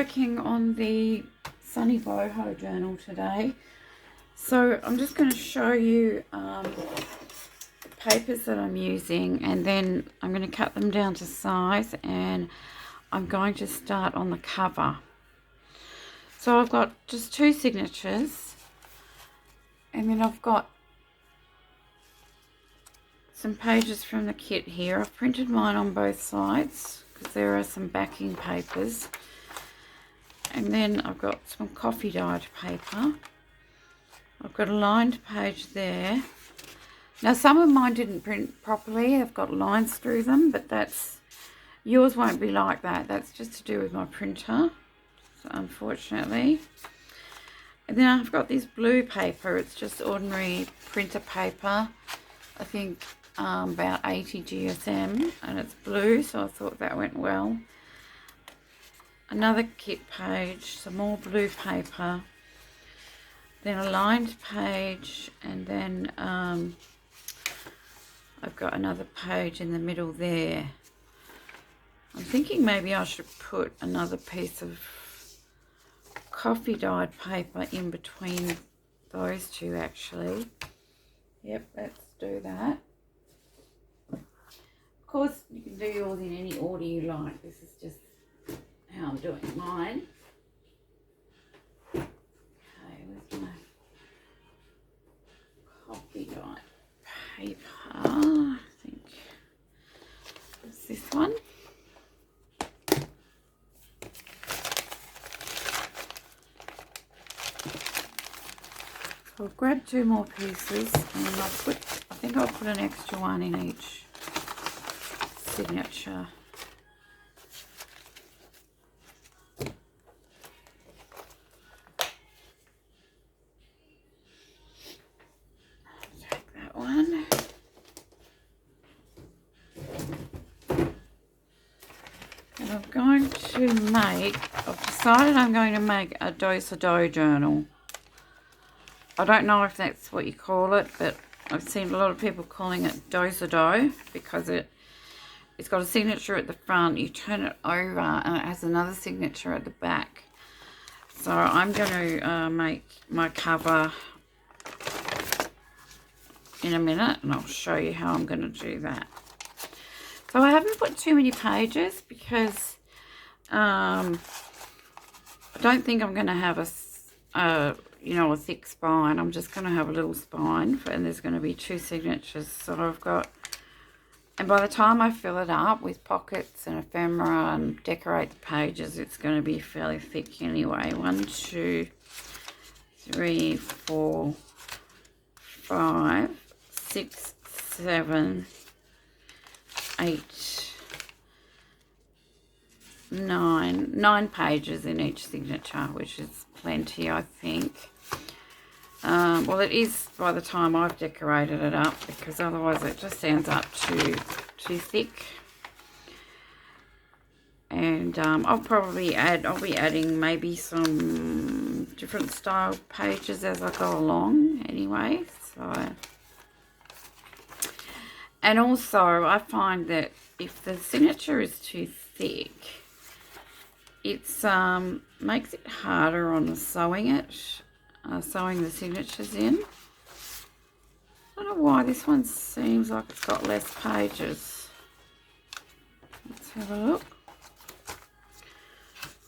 Working on the Sunny Boho journal today, so I'm just going to show you the papers that I'm using, and then I'm going to cut them down to size, and I'm going to start on the cover. So I've got just 2 signatures, and then I've got some pages from the kit here. I've printed mine on both sides because there are some backing papers. And then I've got some coffee dyed paper. I've got a lined page there. Now some of mine didn't print properly. I've got lines through them, but yours won't be like that. That's just to do with my printer, so unfortunately. And then I've got this blue paper. It's just ordinary printer paper. I think about 80 GSM, and it's blue, so I thought that went well. Another kit page, some more blue paper, then a lined page, and then I've got another page in the middle there. I'm thinking maybe I should put another piece of coffee dyed paper in between those two actually. Yep, let's do that. Of course you can do yours in any order you like. This is just how I'm doing mine. Okay, where's my coffee dyed paper? I think it's this one. So I'll grab 2 more pieces, and then I think I'll put an extra one in each signature. I've decided I'm going to make a do-sa-do journal. I don't know if that's what you call it, but I've seen a lot of people calling it do-sa-do because it's got a signature at the front. You turn it over and it has another signature at the back. So I'm going to make my cover in a minute, and I'll show you how I'm going to do that. So I haven't put too many pages because I don't think I'm going to have a thick spine. I'm just going to have a little spine, and there's going to be 2 signatures. So I've got, and by the time I fill it up with pockets and ephemera and decorate the pages, it's going to be fairly thick anyway. 1, 2, 3, 4, 5, 6, 7, 8, 9 pages in each signature, which is plenty, I think. Well, it is by the time I've decorated it up, because otherwise it just ends up too thick. And I'll be adding maybe some different style pages as I go along anyway. So, and also I find that if the signature is too thick, it makes it harder on sewing the signatures in. I don't know why this one seems like it's got less pages. Let's have a look.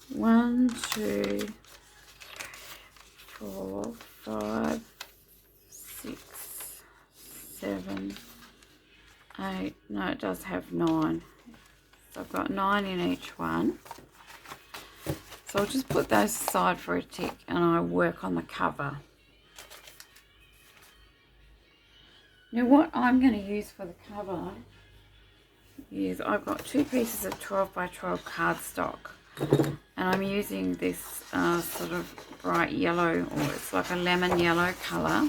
1, 2, 4, 5, 6, 7, 8. No, it does have 9. So I've got 9 in each one. So I'll just put those aside for a tick, and I'll work on the cover. Now what I'm going to use for the cover is I've got 2 pieces of 12 by 12 cardstock, and I'm using this sort of bright yellow, or it's like a lemon yellow colour,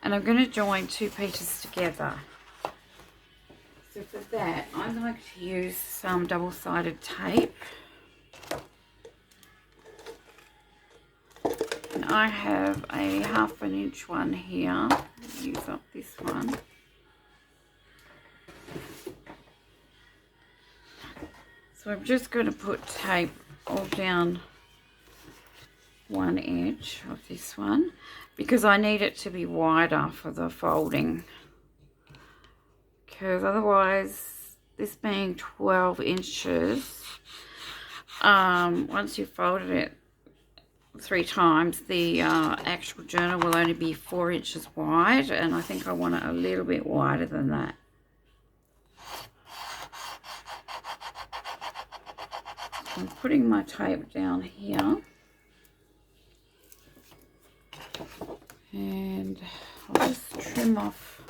and I'm going to join 2 pieces together. So for that I'm going to use some double-sided tape. And I have a 1/2 inch one here. I'll use up this one. So I'm just going to put tape all down one edge of this one because I need it to be wider for the folding, because otherwise, this being 12 inches, once you've folded it 3 times, the actual journal will only be 4 inches wide, and I think I want it a little bit wider than that. I'm putting my tape down here, and I'll just trim off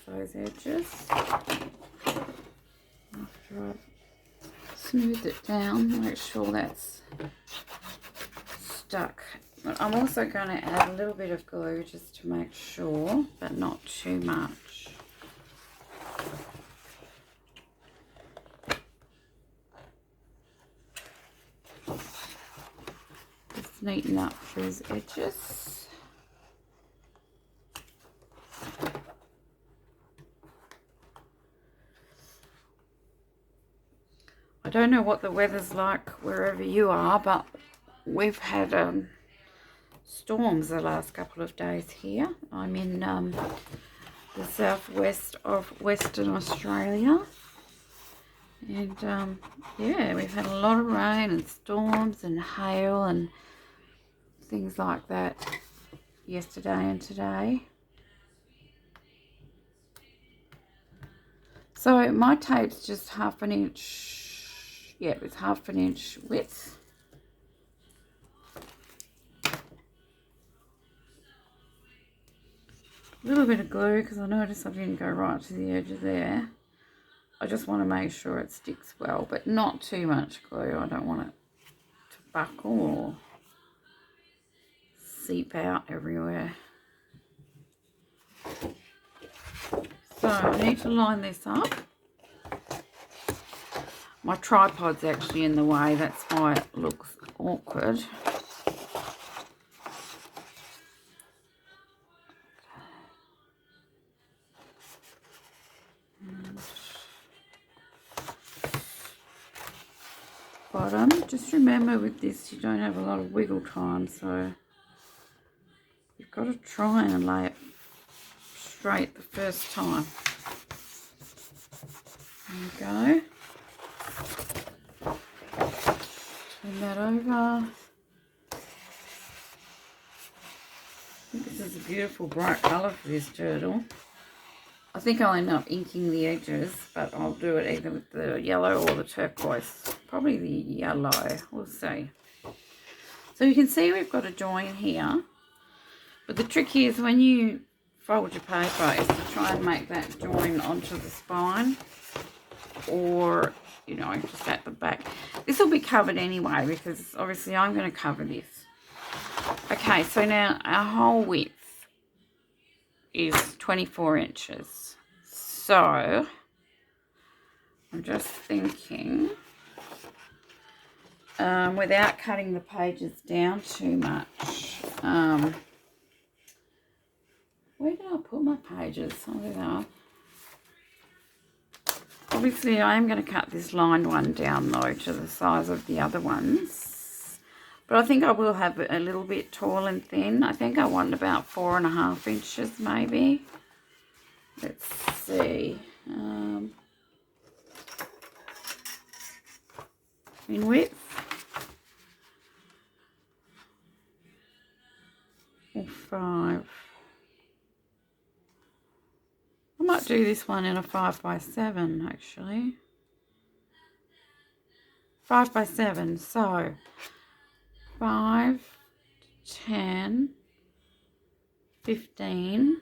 those edges after I've smoothed it down, make sure that's stuck. But I'm also going to add a little bit of glue just to make sure, but not too much. Just neaten up these edges. I don't know what the weather's like wherever you are, but we've had storms the last couple of days here. I'm in the southwest of Western Australia, and yeah, we've had a lot of rain and storms and hail and things like that yesterday and today. So my tape's just half an inch. Yeah, it's half an inch width. A little bit of glue because I noticed I didn't go right to the edge of there. I just want to make sure it sticks well, but not too much glue. I don't want it to buckle or seep out everywhere. So I need to line this up. My tripod's actually in the way, that's why it looks awkward. Bottom, just remember with this you don't have a lot of wiggle time, so you've got to try and lay it straight the first time. There you go. Turn that over. I think this is a beautiful bright colour for this turtle. I think I'll end up inking the edges, but I'll do it either with the yellow or the turquoise. Probably the yellow, we'll see. So you can see we've got a join here, but the trick is when you fold your paper is to try and make that join onto the spine, or you know, just at the back. This will be covered anyway because obviously I'm going to cover this. Okay, so now our whole width is 24 inches. So I'm just thinking, without cutting the pages down too much, where did I put my pages? Oh, there they are. Obviously, I am going to cut this lined one down, though, to the size of the other ones. But I think I will have it a little bit tall and thin. I think I want about 4.5 inches, maybe. Let's see. In width. Or 5. I might do this one in a 5x7 actually. 5x7, so 5, 10, 15,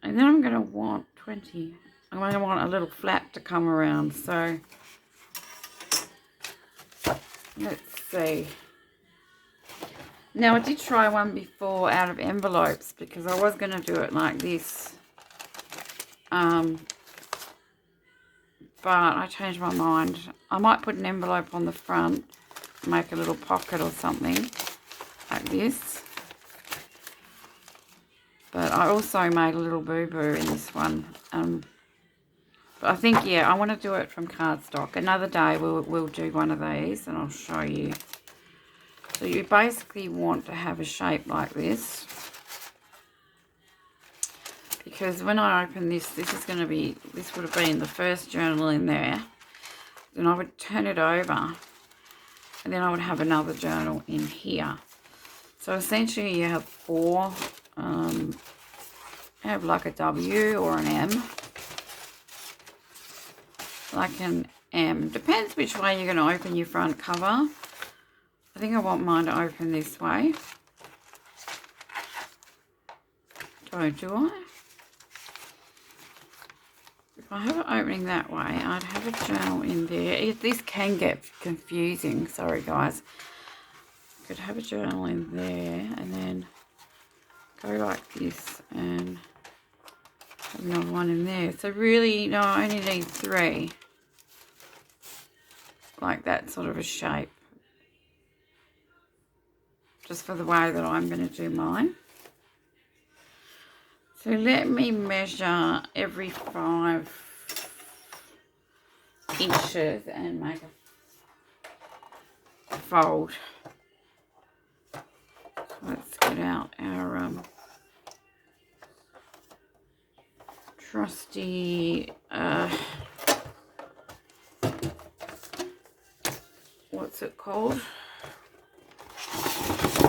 and then I'm going to want 20. I'm going to want a little flap to come around, so let's see. Now I did try one before out of envelopes because I was going to do it like this, but I changed my mind. I might put an envelope on the front, make a little pocket or something like this, but But I also made a little boo-boo in this one. But I think, yeah, I want to do it from cardstock. Another day we'll do one of these and I'll show you. So you basically want to have a shape like this. Because when I open this, this would have been the first journal in there. Then I would turn it over. And then I would have another journal in here. So essentially you have four. Have like a W or an M. Like an M. Depends which way you're going to open your front cover. I think I want mine to open this way. Do I? If I have it opening that way, I'd have a journal in there. This can get confusing. Sorry, guys. I could have a journal in there and then go like this and have another one in there. So really, no, I only need 3. Like that sort of a shape. Just for the way that I'm going to do mine. So let me measure every 5 inches and make a fold. So let's get out our trusty, what's it called?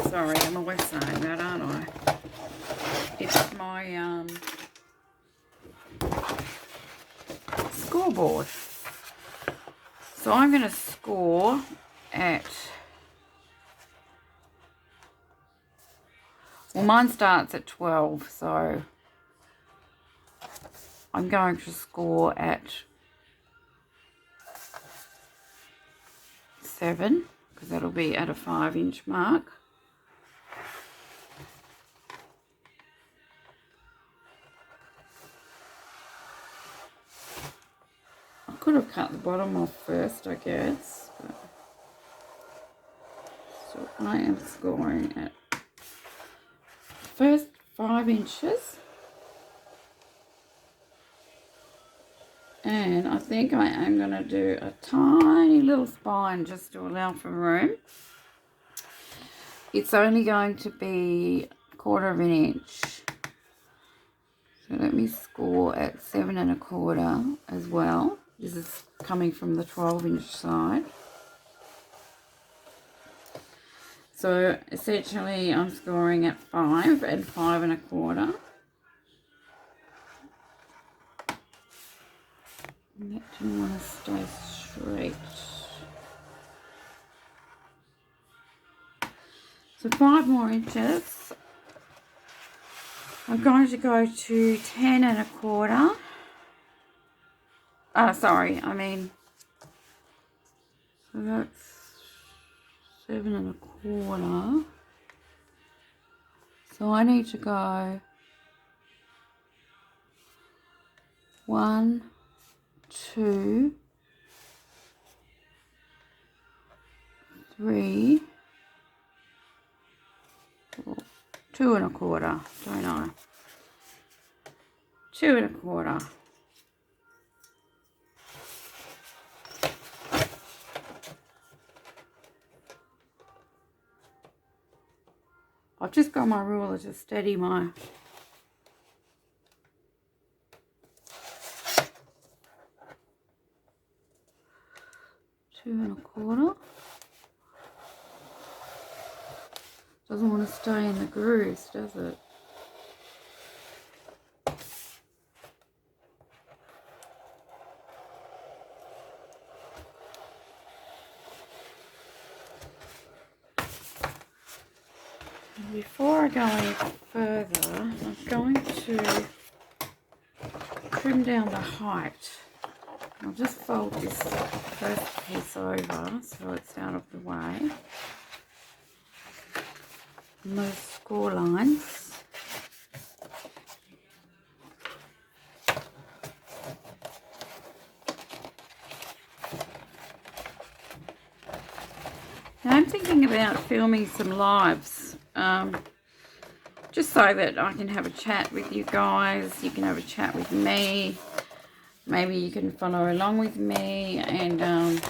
Sorry, I'm always saying that, aren't I? It's my scoreboard. So I'm going to score at, well, mine starts at 12, so I'm going to score at 7, because that'll be at a 5-inch mark. I could have cut the bottom off first, I guess. But so I am scoring at first 5 inches. And I think I am going to do a tiny little spine just to allow for room. It's only going to be 1/4 of an inch. So let me score at 7 1/4 as well. This is coming from the 12-inch side. So essentially I'm scoring at 5 and 5 1/4. And that didn't want to stay straight. So 5 more inches. I'm going to go to 10 1/4. Sorry, I mean, so that's 7 1/4. So I need to go 1, 2, 3, 4, 2 1/4, don't I? 2 1/4. I've just got my ruler to steady my two 1/4. Doesn't want to stay in the grooves, does it? And before I go any further, I'm going to trim down the height. I'll just fold this first piece over so it's out of the way. And those score lines. Now I'm thinking about filming some lives. just so that I can have a chat with you guys. You can have a chat with me. Maybe you can follow along with me, and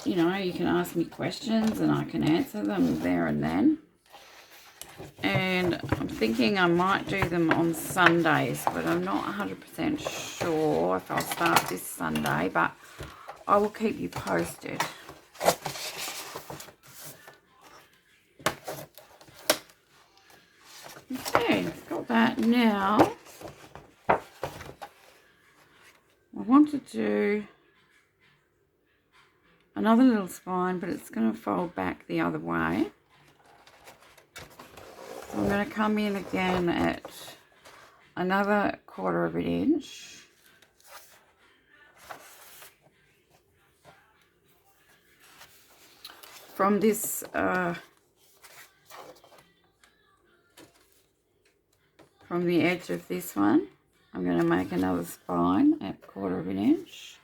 you know, you can ask me questions and I can answer them there and then. And I'm thinking I might do them on Sundays, but I'm not 100% sure if I'll start this Sunday, but I will keep you posted. Okay, got that. Now I want to do another little spine, but it's going to fold back the other way. So I'm going to come in again at another 1/4 of an inch. From this from the edge of this one, I'm going to make another spine at 1/4 of an inch.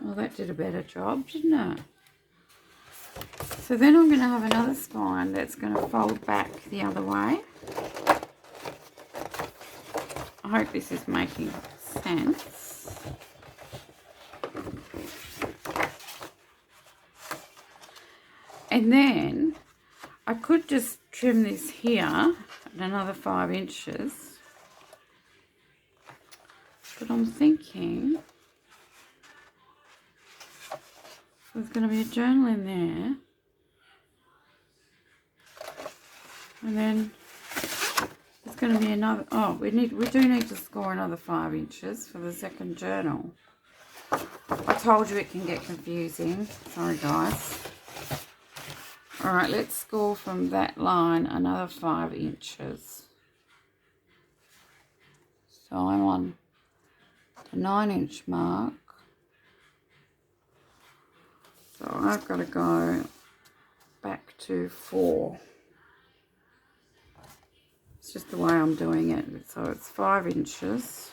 Well, that did a better job, didn't it? So then I'm going to have another spine that's going to fold back the other way. I hope this is making sense. And then I could just trim this here at another 5 inches. But I'm thinking there's going to be a journal in there. And then there's going to be another, oh, we do need to score another 5 inches for the second journal. I told you it can get confusing. Sorry guys. Alright, let's score from that line another 5 inches. So I'm on the 9-inch mark. So I've got to go back to 4. It's just the way I'm doing it. So it's 5 inches.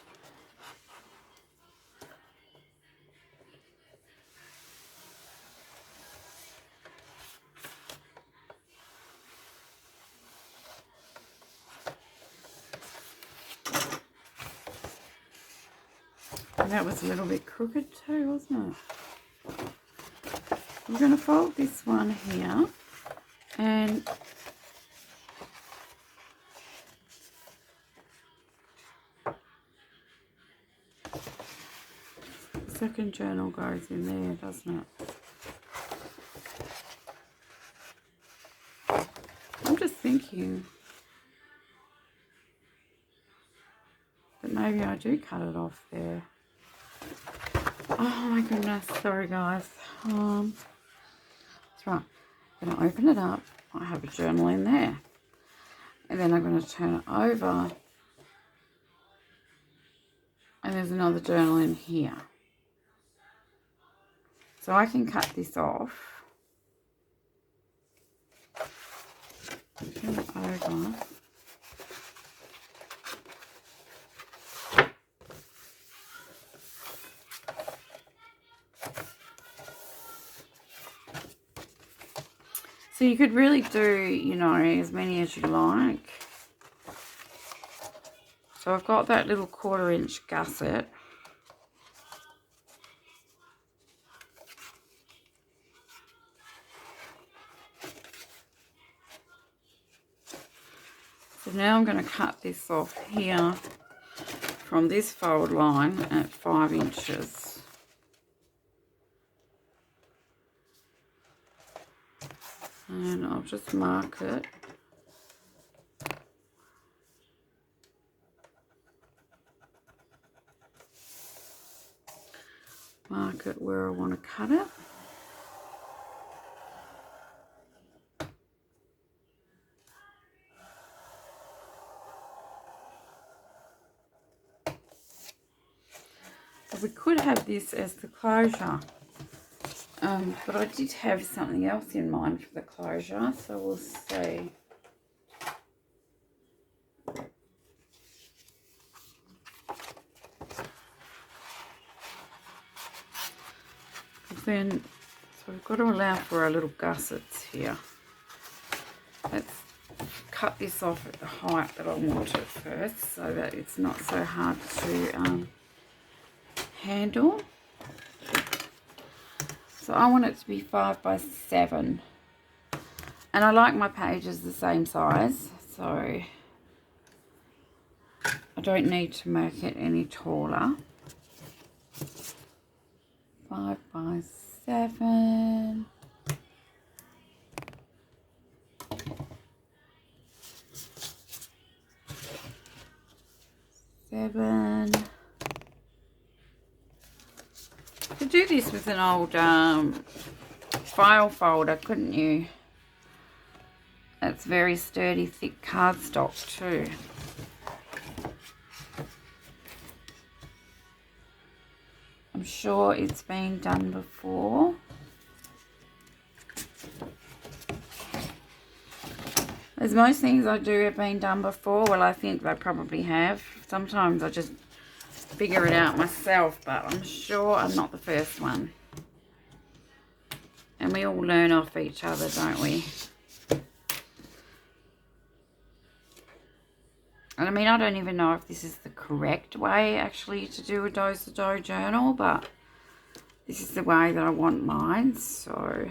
And that was a little bit crooked too, wasn't it? I'm going to fold this one here, and the second journal goes in there, doesn't it? I'm just thinking that maybe I do cut it off there. Oh my goodness, sorry guys. That's right. I'm going to open it up. I have a journal in there. And then I'm going to turn it over. And there's another journal in here. So I can cut this off. Turn it over. So you could really do, you know, as many as you like. So I've got that little 1/4 inch gusset. So now I'm going to cut this off here from this fold line at 5 inches. And I'll just mark it. Mark it where I want to cut it. So we could have this as the closure. But I did have something else in mind for the closure, so we'll see. Then, so we've got to allow for our little gussets here. cut this off at the height that I want it first, so that it's not so hard to handle. So I want it to be 5 by 7, and I like my pages the same size, so I don't need to make it any taller. 5 by 7. You could do this with an old file folder, couldn't you? That's very sturdy, thick cardstock too. I'm sure it's been done before. As most things I do have been done before. Well, I think they probably have. Sometimes I just figure it out myself, but I'm sure I'm not the first one. And we all learn off each other, don't we? And I mean, I don't even know if this is the correct way actually to do a do-si-do journal, but this is the way that I want mine, so...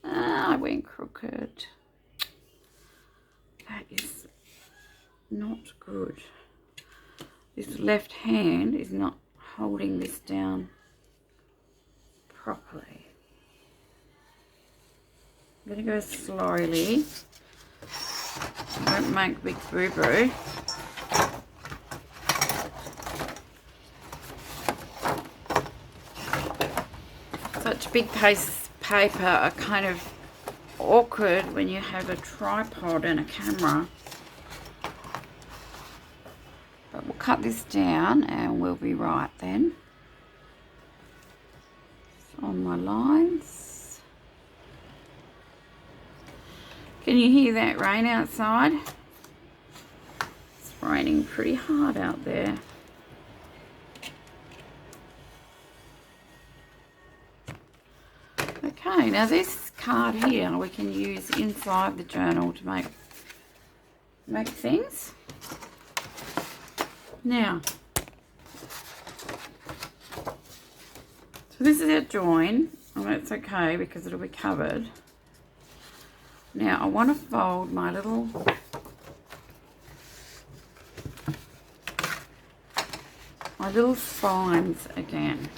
I went crooked. That is not good. This left hand is not holding this down properly. I'm going to go slowly. Don't make big boo-boo. Such big pieces of paper are kind of awkward when you have a tripod and a camera. But we'll cut this down and we'll be right then. On my lines. Can you hear that rain outside? It's raining pretty hard out there. Okay, now this card here we can use inside the journal to make things. Now, so this is our join, and that's okay because it'll be covered. Now I want to fold my little spines again.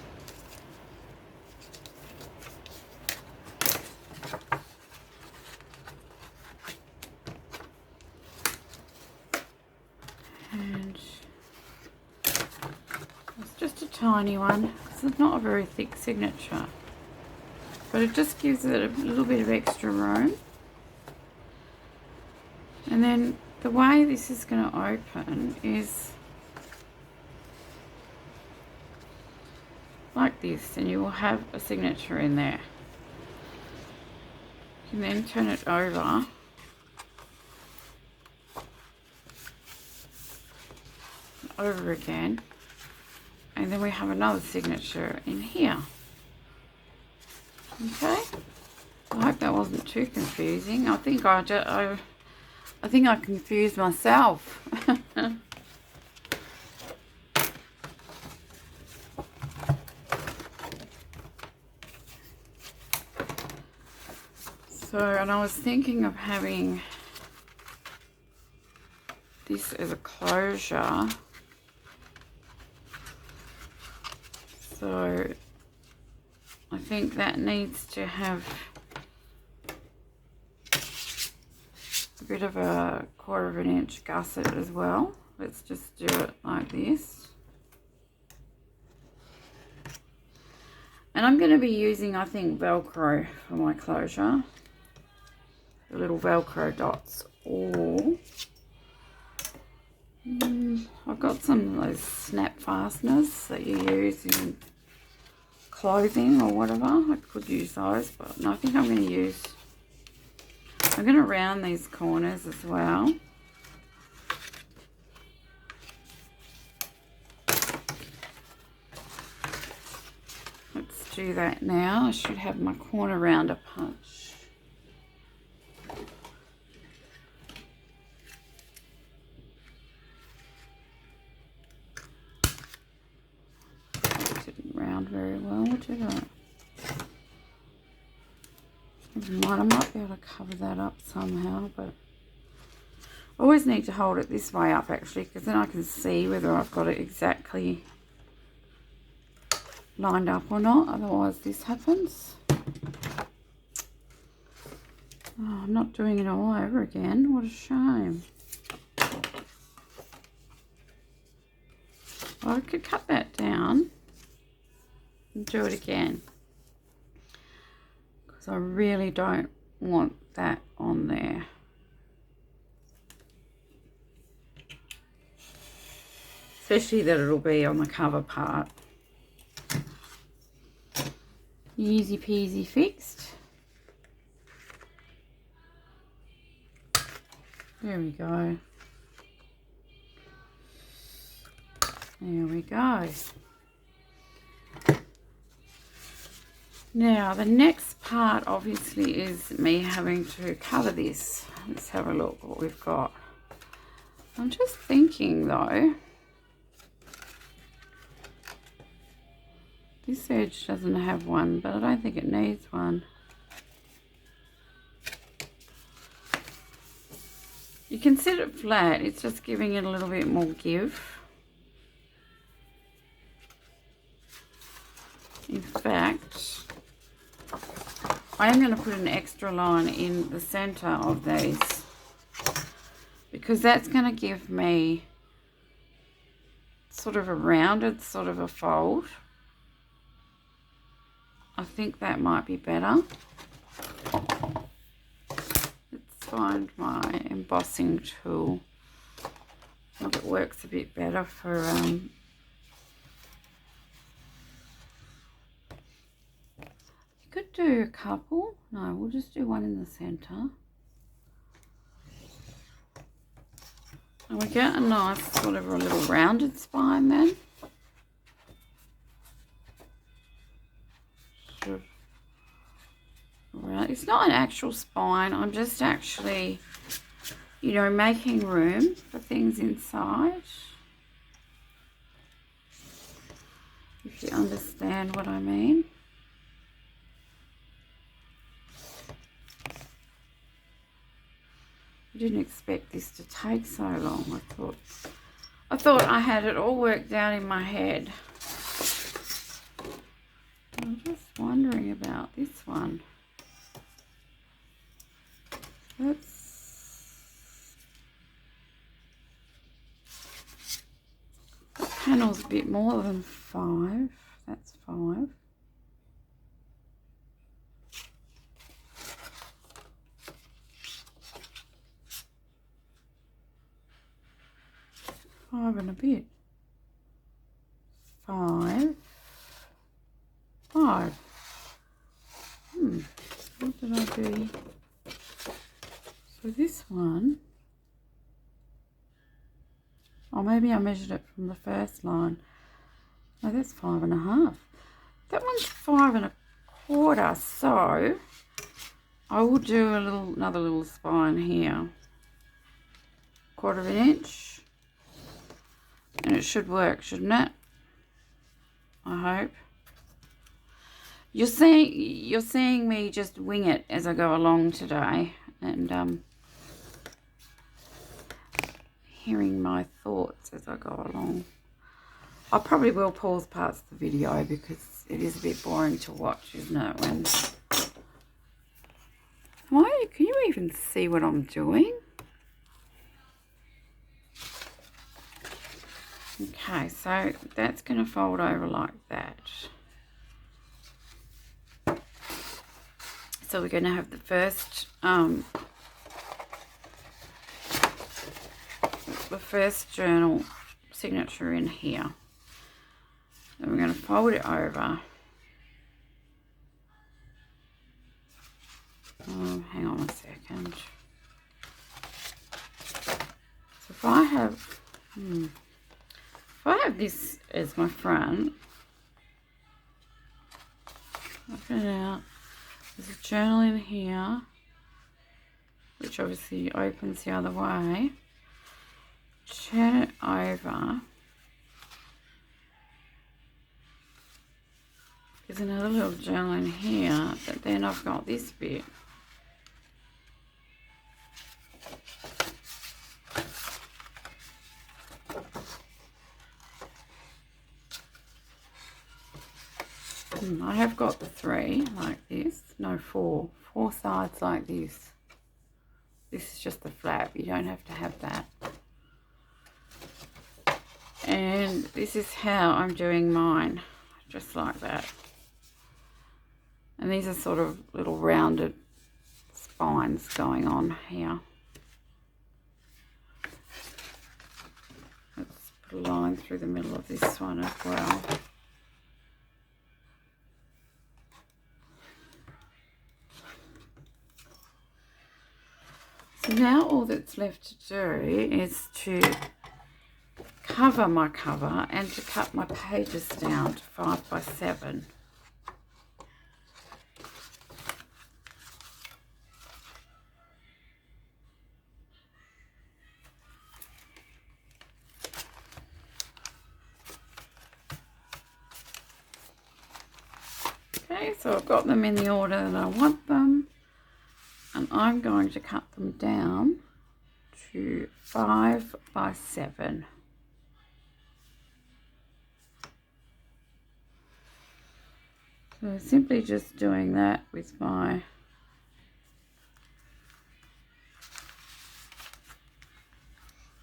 And it's just a tiny one. It's not a very thick signature, but it just gives it a little bit of extra room. And then the way this is going to open is like this, and you will have a signature in there. You can then turn it over again, and then we have another signature in here. Okay, I hope that wasn't too confusing. I think I think I confused myself. So, and I was thinking of having this as a closure. So I think that needs to have a bit of a 1/4 of an inch gusset as well. Let's just do it like this. And I'm going to be using, I think, Velcro for my closure. The little Velcro dots. Or I've got some of those snap fasteners that you use in clothing or whatever. I could use those, but no, I think I'm going to round these corners as well. Let's do that now. I should have my corner rounder punch. very well, did it? I might be able to cover that up somehow, but I always need to hold it this way up actually, because then I can see whether I've got it exactly lined up or not. Otherwise this happens. Oh, I'm not doing it all over again. What a shame. Well, I could cut that down and do it again, because I really don't want that on there. Especially that it'll be on the cover part. Easy peasy fixed. There we go. There we go. Now the next part obviously is me having to cover this. Let's have a look what we've got. I'm just thinking though, this edge doesn't have one, but I don't think it needs one. You can set it flat, it's just giving it a little bit more give. In fact, I am going to put an extra line in the center of these, because that's going to give me sort of a rounded sort of a fold. I think that might be better. Let's find my embossing tool. I think it works a bit better for could do a couple. No, we'll just do one in the center. And we get a nice sort of a little rounded spine then. It's not an actual spine. I'm just actually, you know, making room for things inside. If you understand what I mean. I didn't expect this to take so long. I thought I had it all worked out in my head. I'm just wondering about this one. The panel's a bit more than 5. That's 5. Five and a bit. 5. 5. What did I do? So this one, oh, maybe I measured it from the first line. No, that's 5.5. That one's 5 1/4. So I will do another little spine here, 1/4 inch, and it should work, shouldn't it? I hope. You're seeing me just wing it as I go along today, and hearing my thoughts as I go along. I probably will pause parts of the video because it is a bit boring to watch, isn't it? Can you even see what I'm doing? Okay, so that's going to fold over like that. So we're going to have the first journal signature in here. Then we're going to fold it over. Oh, hang on a second. So if I have this as my front, open it out. There's a journal in here, which obviously opens the other way. Turn it over. There's another little journal in here, but then I've got this bit. I have got the 3 like this, no 4 sides like this. This is just the flap, you don't have to have that. And this is how I'm doing mine, just like that. And these are sort of little rounded spines going on here. Let's put a line through the middle of this one as well. So now all that's left to do is to cover my cover and to cut my pages down to 5 by 7. Okay, so I've got them in the order that I want them, and I'm going to cut them down to 5 by 7. So simply just doing that with my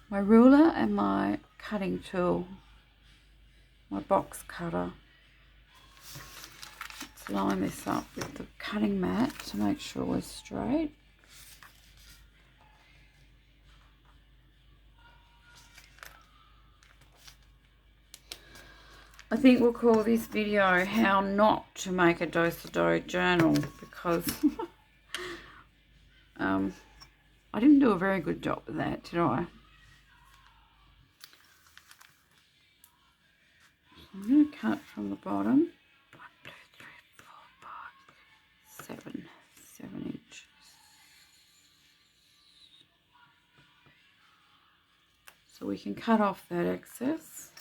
ruler and my cutting tool, my box cutter. Let's line this up with the cutting mat to make sure we're straight. I think we'll call this video how not to make a do-si-do journal, because I didn't do a very good job of that, did I? I'm going to cut from the bottom. 1, 2, 3, 4, 5, 7 inches. So we can cut off that excess.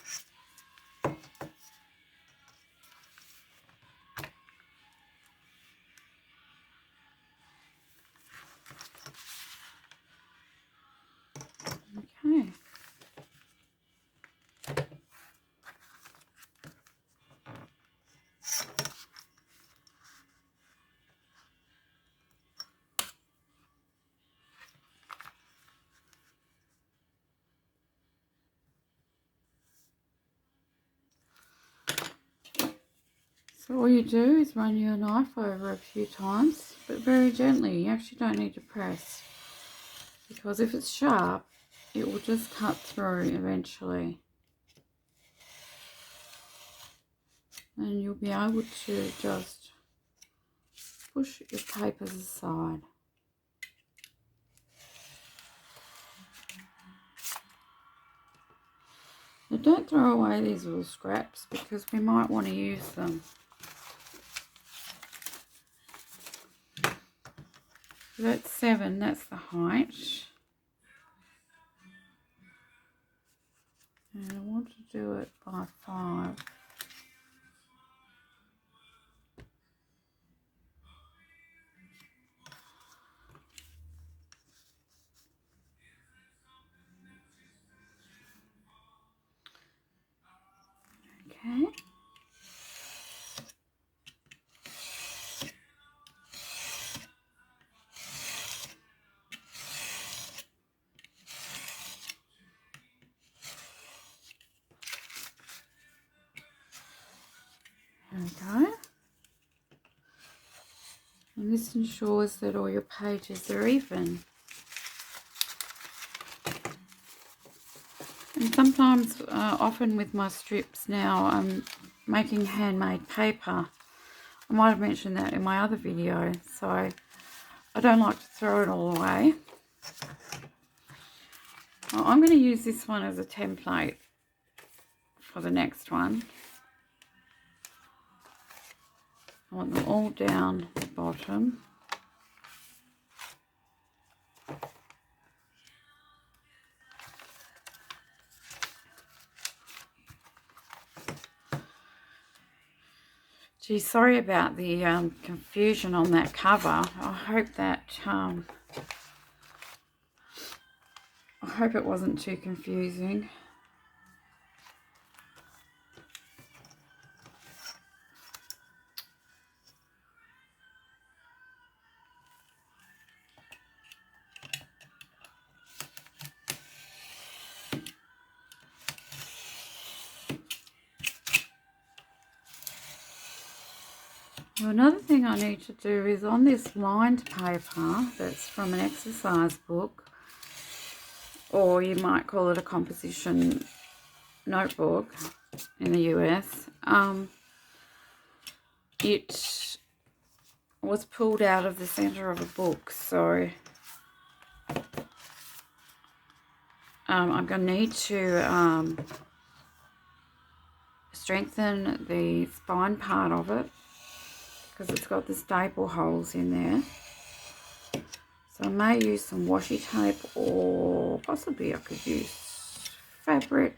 Okay. So all you do is run your knife over a few times, but very gently. You actually don't need to press, because if it's sharp, it will just cut through eventually. And you'll be able to just push your papers aside. Now don't throw away these little scraps, because we might want to use them. So that's 7, that's the height. And I want to do it by 5. Okay. There we go. And this ensures that all your pages are even. And sometimes, often with my strips now, I'm making handmade paper. I might have mentioned that in my other video, so I don't like to throw it all away. Well, I'm going to use this one as a template for the next one. I want them all down the bottom. Gee, sorry about the confusion on that cover. I hope it wasn't too confusing. Well, another thing I need to do is on this lined paper that's from an exercise book, or you might call it a composition notebook in the US, it was pulled out of the center of a book, so I'm going to need to strengthen the spine part of it, because it's got the staple holes in there. So I may use some washi tape, or possibly I could use fabric.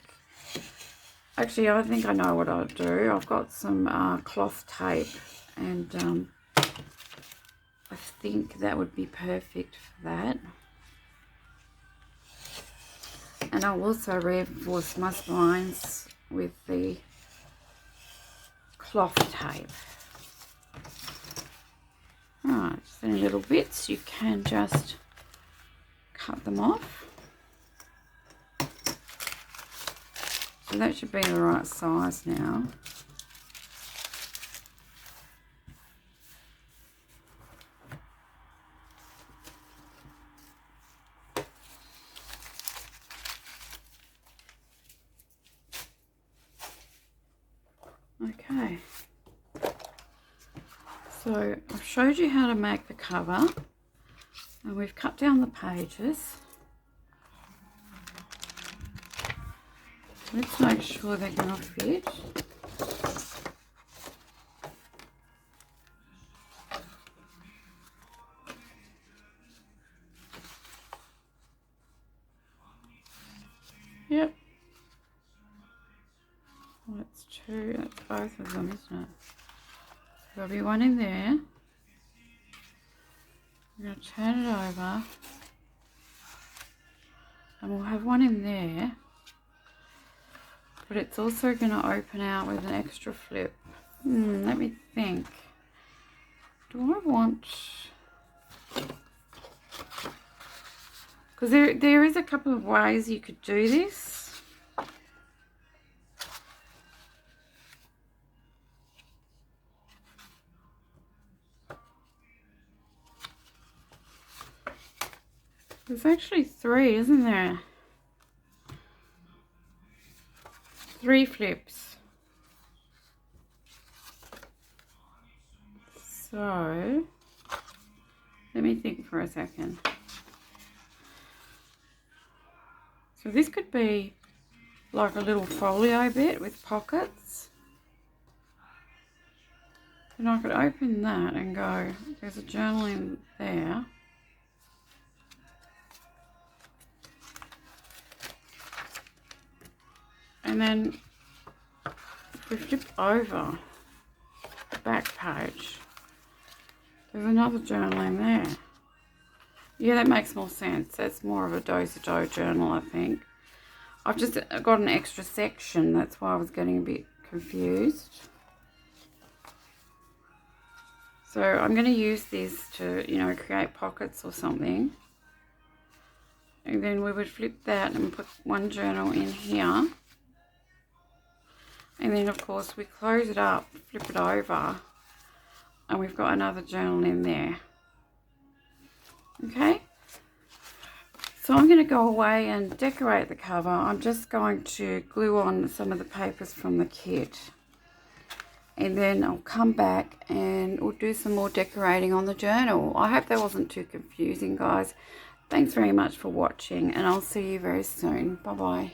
Actually, I think I know what I'll do. I've got some cloth tape, and I think that would be perfect for that. And I'll also reinforce my spines with the cloth tape. Alright, just any little bits, you can just cut them off. So that should be the right size now. Okay. So I've showed you how to make the cover, and we've cut down the pages. Let's make sure they're going to fit. Yep. Well, that's two, that's both of them, isn't it? There'll be one in there. I'm going to turn it over, and we'll have one in there, but it's also going to open out with an extra flip. Let me think. Do I want... Because there is a couple of ways you could do this. There's actually three, isn't there? 3 flips. So, let me think for a second. So this could be like a little folio bit with pockets. And I could open that and go, there's a journal in there. And then if we flip over the back page, there's another journal in there. Yeah, that makes more sense. That's more of a do-si-do journal, I think. I've just got an extra section. That's why I was getting a bit confused. So I'm going to use this to, you know, create pockets or something. And then we would flip that and put one journal in here. And then, of course, we close it up, flip it over, and we've got another journal in there. Okay? So I'm going to go away and decorate the cover. I'm just going to glue on some of the papers from the kit. And then I'll come back and we'll do some more decorating on the journal. I hope that wasn't too confusing, guys. Thanks very much for watching, and I'll see you very soon. Bye-bye.